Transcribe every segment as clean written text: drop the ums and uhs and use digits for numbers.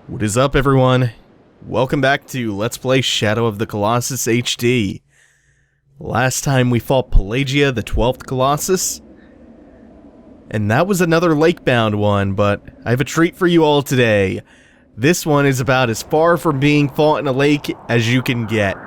What is up, everyone? Welcome back to Let's Play Shadow of the Colossus HD. Last time we fought Pelagia, the 12th Colossus, and that was another lake-bound one, but I have a treat for you all today. This one is about as far from being fought in a lake as you can get.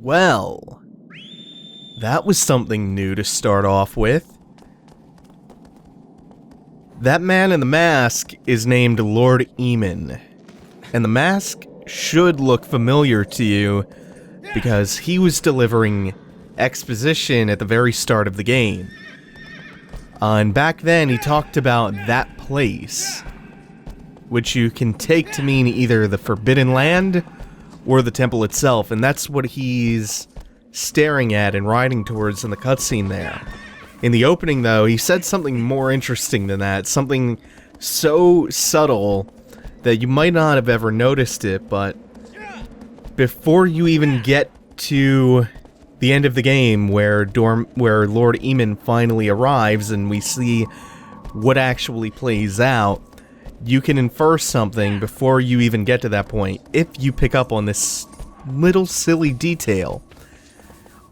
Well, that was something new to start off with. That man in the mask is named Lord Emon, and the mask should look familiar to you because he was delivering exposition at the very start of the game. And back then he talked about that place, which you can take to mean either the Forbidden Land or the temple itself, and that's what he's staring at and riding towards in the cutscene there. In the opening, though, he said something more interesting than that, something so subtle that you might not have ever noticed it, but before you even get to the end of the game where Lord Emon finally arrives and we see what actually plays out, you can infer something before you even get to that point, if you pick up on this little silly detail.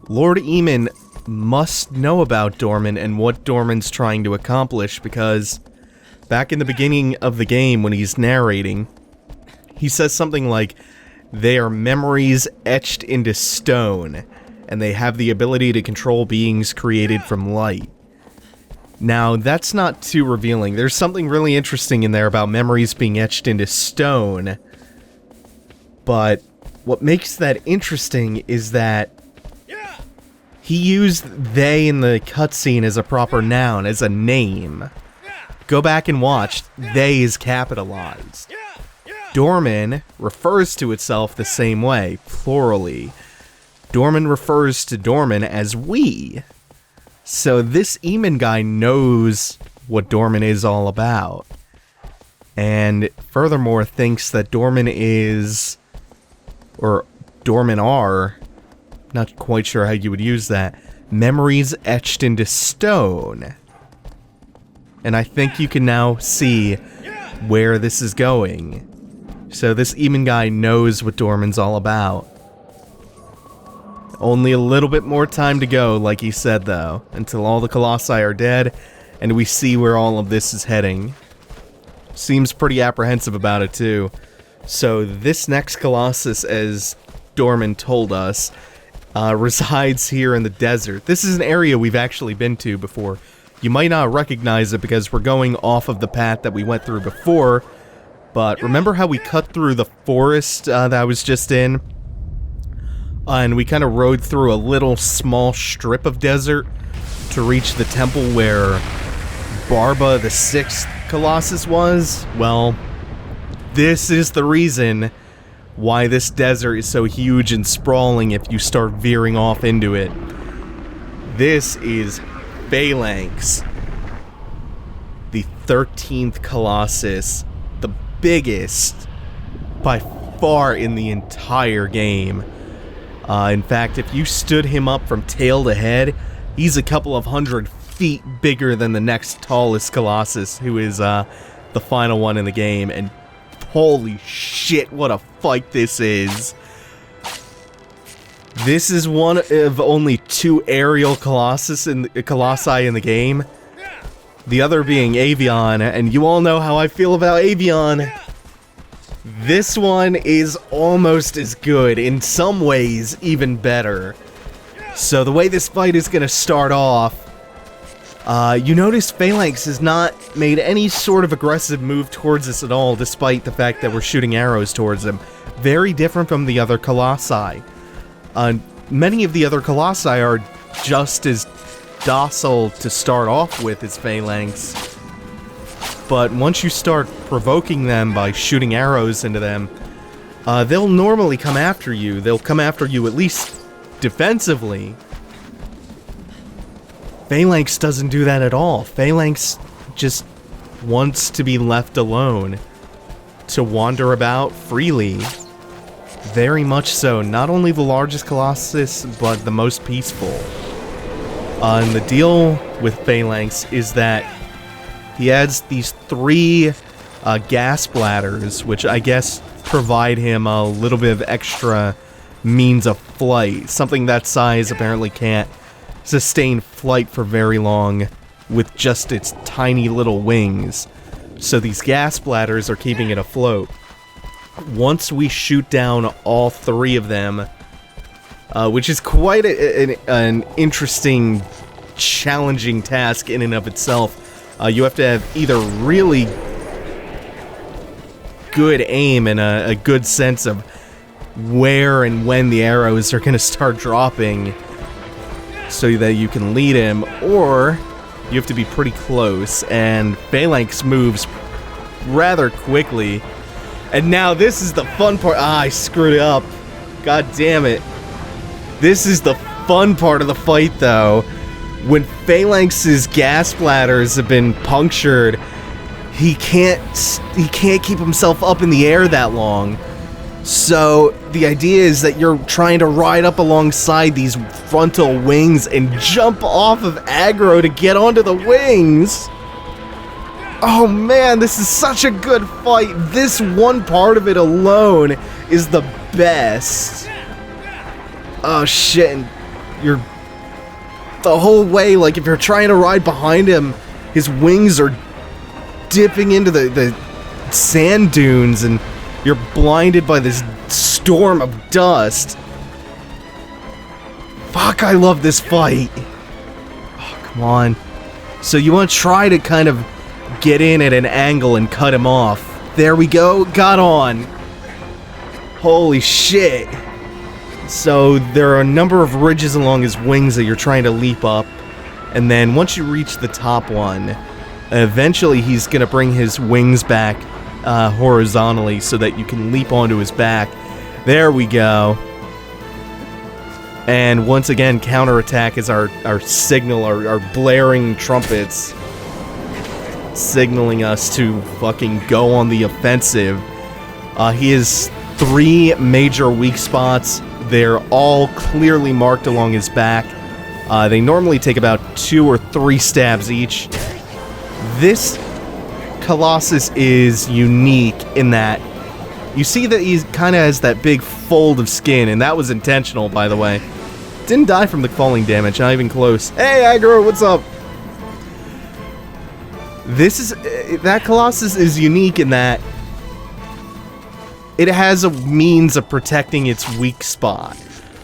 Lord Emon must know about Dormin and what Dormin's trying to accomplish, because back in the beginning of the game when he's narrating, he says something like, they are memories etched into stone, and they have the ability to control beings created from light. Now, that's not too revealing. There's something really interesting in there about memories being etched into stone. But what makes that interesting is that he used they in the cutscene as a proper noun, as a name. Go back and watch. They is capitalized. Dormin refers to itself the same way, plurally. Dormin refers to Dormin as we. So this Emon guy knows what Dormin is all about, and furthermore thinks that Dormin is, or Dormin are, not quite sure how you would use that, memories etched into stone. And I think you can now see where this is going. So this Emon guy knows what Dormin's all about. Only a little bit more time to go, like he said, though, until all the Colossi are dead, and we see where all of this is heading. Seems pretty apprehensive about it, too. So this next Colossus, as Dormin told us, resides here in the desert. This is an area we've actually been to before. You might not recognize it because we're going off of the path that we went through before, but remember how we cut through the forest that I was just in? And we kind of rode through a little small strip of desert to reach the temple where Barba the 6th Colossus was? Well, this is the reason why this desert is so huge and sprawling if you start veering off into it. This is Phalanx, the 13th Colossus, the biggest by far in the entire game. In fact, if you stood him up from tail to head, he's a couple of 100 feet bigger than the next tallest Colossus, who is the final one in the game, and holy shit, what a fight this is. This is one of only 2 aerial Colossi in the game. The other being Avion, and you all know how I feel about Avion. This one is almost as good, in some ways even better. So the way this fight is going to start off, you notice Phalanx has not made any sort of aggressive move towards us at all, despite the fact that we're shooting arrows towards him. Very different from the other Colossi. Many of the other Colossi are just as docile to start off with as Phalanx. But once you start provoking them by shooting arrows into them, they'll normally come after you. They'll come after you at least defensively. Phalanx doesn't do that at all. Phalanx just wants to be left alone, to wander about freely. Very much so. Not only the largest Colossus, but the most peaceful. And the deal with Phalanx is that he adds these 3 gas bladders, which I guess provide him a little bit of extra means of flight. Something that size apparently can't sustain flight for very long with just its tiny little wings. So these gas bladders are keeping it afloat. Once we shoot down all 3 of them, which is quite an interesting, challenging task in and of itself, you have to have either really good aim and a good sense of where and when the arrows are going to start dropping so that you can lead him, or you have to be pretty close, and Phalanx moves rather quickly. And now this is the fun part. I screwed it up. God damn it. This is the fun part of the fight, though. When Phalanx's gas bladders have been punctured, he can't keep himself up in the air that long. So the idea is that you're trying to ride up alongside these frontal wings and jump off of aggro to get onto the wings. Oh man, this is such a good fight. This one part of it alone is the best. Oh shit, and you're the whole way, like, if you're trying to ride behind him, his wings are dipping into the sand dunes, and you're blinded by this storm of dust. Fuck, I love this fight. Oh, come on. So you want to try to kind of get in at an angle and cut him off. There we go, got on. Holy shit. So there are a number of ridges along his wings that you're trying to leap up, and then once you reach the top one, eventually he's gonna bring his wings back horizontally so that you can leap onto his back. There we go. And once again, counterattack is our signal, our blaring trumpets signaling us to fucking go on the offensive. He has 3 major weak spots. They're all clearly marked along his back. They normally take about 2 or 3 stabs each. This Colossus is unique in that you see that he kind of has that big fold of skin, and that was intentional, by the way. Didn't die from the falling damage, not even close. Hey, Aggro, what's up? That Colossus is unique in that it has a means of protecting its weak spot.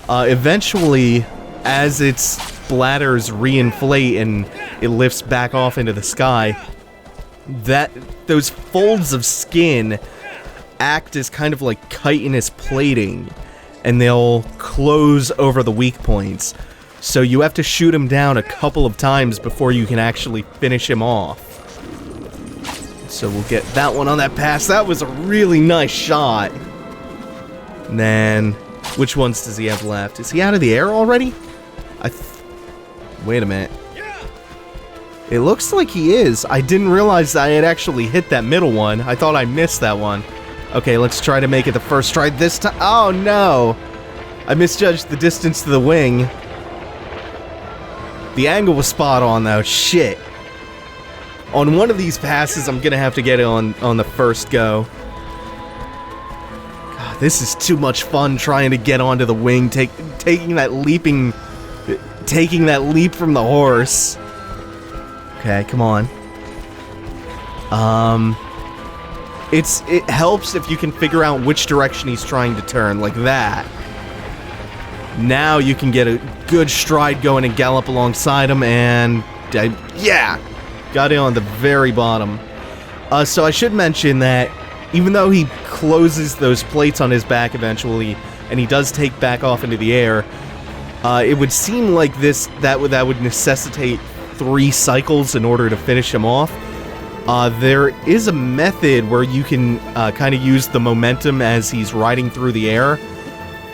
Eventually, as its bladders reinflate and it lifts back off into the sky, those folds of skin act as kind of like chitinous plating, and they'll close over the weak points. So you have to shoot him down a couple of times before you can actually finish him off. So we'll get that one on that pass. That was a really nice shot. And then, which ones does he have left? Is he out of the air already? Wait a minute. It looks like he is. I didn't realize I had actually hit that middle one. I thought I missed that one. Okay, let's try to make it the first try this time. Oh no! I misjudged the distance to the wing. The angle was spot on though. Shit. On one of these passes, I'm gonna have to get it on the first go. God, this is too much fun trying to get onto the wing, taking that leap from the horse. Okay, come on. It helps if you can figure out which direction he's trying to turn, like that. Now you can get a good stride going and gallop alongside him, and yeah, got it on the very bottom. So I should mention that even though he closes those plates on his back eventually, and he does take back off into the air, it would seem like that would necessitate 3 cycles in order to finish him off. There is a method where you can kind of use the momentum as he's riding through the air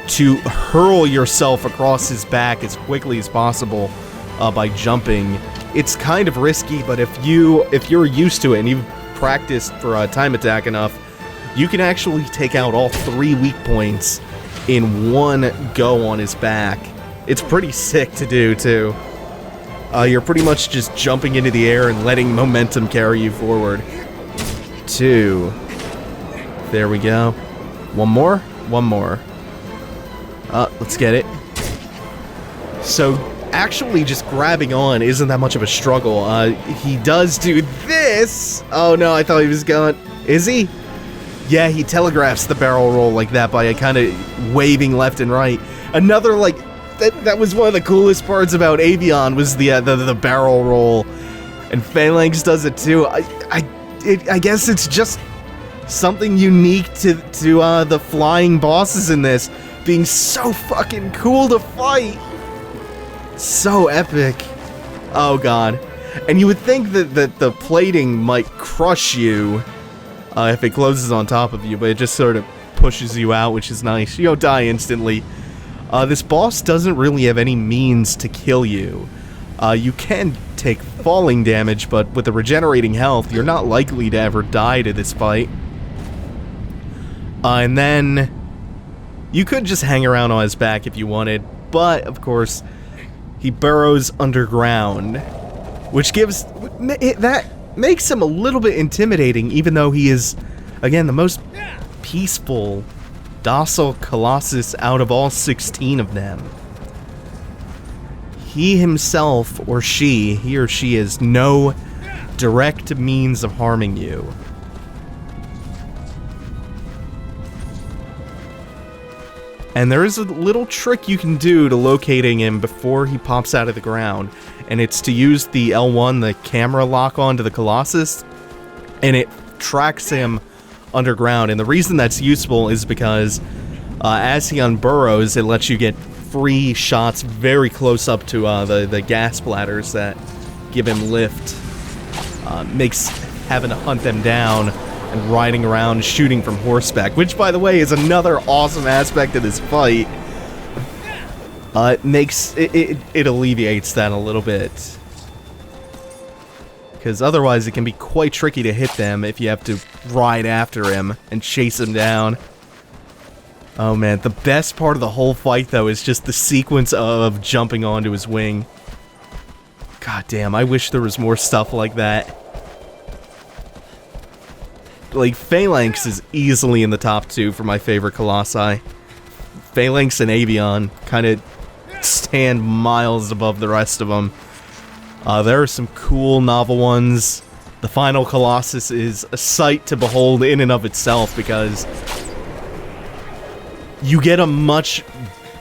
to hurl yourself across his back as quickly as possible by jumping. It's kind of risky, but if you're used to it and you've practiced for time attack enough, you can actually take out all 3 weak points in one go on his back. It's pretty sick to do, too. You're pretty much just jumping into the air and letting momentum carry you forward. 2. There we go. One more? One more. Let's get it. So, actually just grabbing on isn't that much of a struggle. He does do this! Oh no, I thought he was going... Is he? Yeah, he telegraphs the barrel roll like that by kind of waving left and right. Another, like... That was one of the coolest parts about Avion, was the barrel roll. And Phalanx does it too. I guess it's just something unique to the flying bosses in this, being so fucking cool to fight. So epic. Oh god. And you would think that the plating might crush you if it closes on top of you, but it just sort of pushes you out, which is nice. You don't die instantly. This boss doesn't really have any means to kill you. You can take falling damage, but with the regenerating health, you're not likely to ever die to this fight. And then you could just hang around on his back if you wanted, but of course, he burrows underground, which that makes him a little bit intimidating, even though he is, again, the most peaceful, docile Colossus out of all 16 of them. He himself, or he or she, has no direct means of harming you. And there is a little trick you can do to locating him before he pops out of the ground, and it's to use the L1, the camera lock on to the Colossus, and it tracks him underground. And the reason that's useful is because as he unburrows, it lets you get free shots very close up to the gas bladders that give him lift. Makes having to hunt them down and riding around shooting from horseback, which, by the way, is another awesome aspect of this fight. It alleviates that a little bit, because otherwise it can be quite tricky to hit them if you have to ride after him and chase him down. Oh man, the best part of the whole fight, though, is just the sequence of jumping onto his wing. God damn, I wish there was more stuff like that. Like, Phalanx is easily in the top 2 for my favorite Colossi. Phalanx and Avion kind of stand miles above the rest of them. There are some cool novel ones. The final Colossus is a sight to behold in and of itself, because you get a much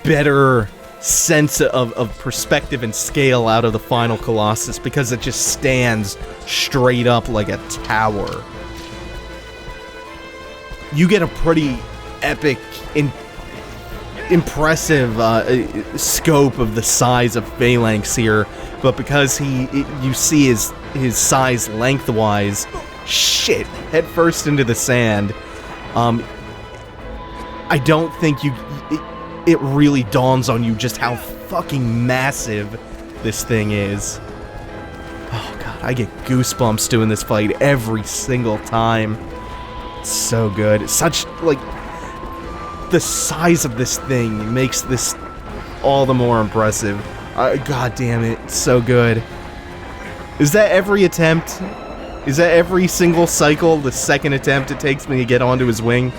better sense of perspective and scale out of the final Colossus, because it just stands straight up like a tower. You get a pretty epic, impressive scope of the size of Phalanx here, but because you see his size lengthwise, shit, head first into the sand. I don't think it really dawns on you just how fucking massive this thing is. Oh god, I get goosebumps doing this fight every single time. It's so good. It's such, like, the size of this thing makes this all the more impressive. God damn it, it's so good. Is that every attempt? Is that every single cycle, the second attempt it takes me to get onto his wing?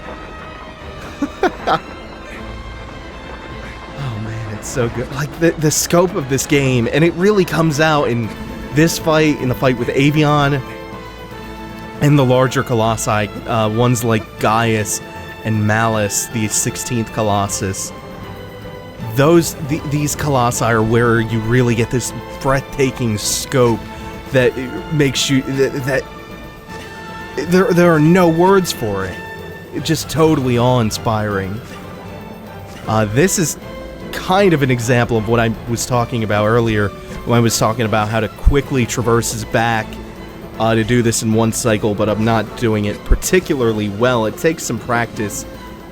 Oh man, it's so good. Like, the scope of this game, and it really comes out in this fight, in the fight with Avion, and the larger Colossi, ones like Gaius and Malice, the 16th Colossus. These Colossi are where you really get this breathtaking scope that makes you, that there are no words for it. It's just totally awe-inspiring. This is kind of an example of what I was talking about earlier when I was talking about how to quickly traverse his back to do this in one cycle, but I'm not doing it particularly well. It takes some practice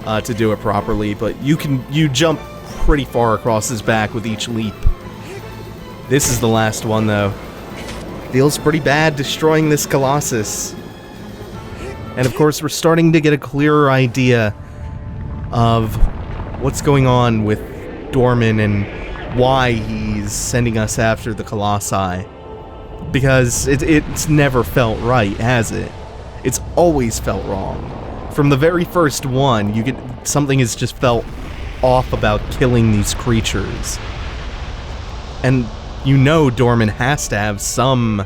to do it properly, but you jump pretty far across his back with each leap. This is the last one, though. Feels pretty bad destroying this Colossus. And of course, we're starting to get a clearer idea of what's going on with Dormin and why he's sending us after the Colossi. Because it's never felt right, has it? It's always felt wrong. From the very first one, something has just felt off about killing these creatures. And you know Dormin has to have some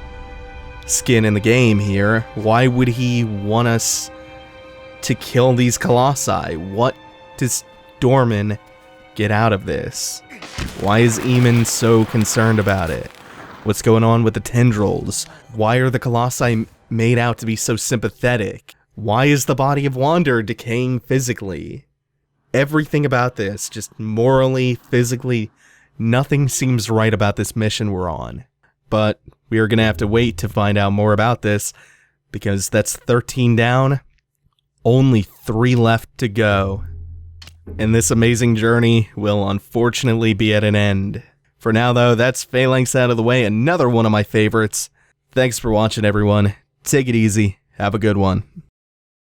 skin in the game here. Why would he want us to kill these Colossi? What does Dormin get out of this? Why is Emon so concerned about it? What's going on with the tendrils? Why are the Colossi made out to be so sympathetic? Why is the body of Wander decaying physically? Everything about this, just morally, physically, nothing seems right about this mission we're on. But we are going to have to wait to find out more about this, because that's 13 down, only 3 left to go. And this amazing journey will unfortunately be at an end. For now, though, that's Phalanx out of the way, another one of my favorites. Thanks for watching, everyone. Take it easy. Have a good one.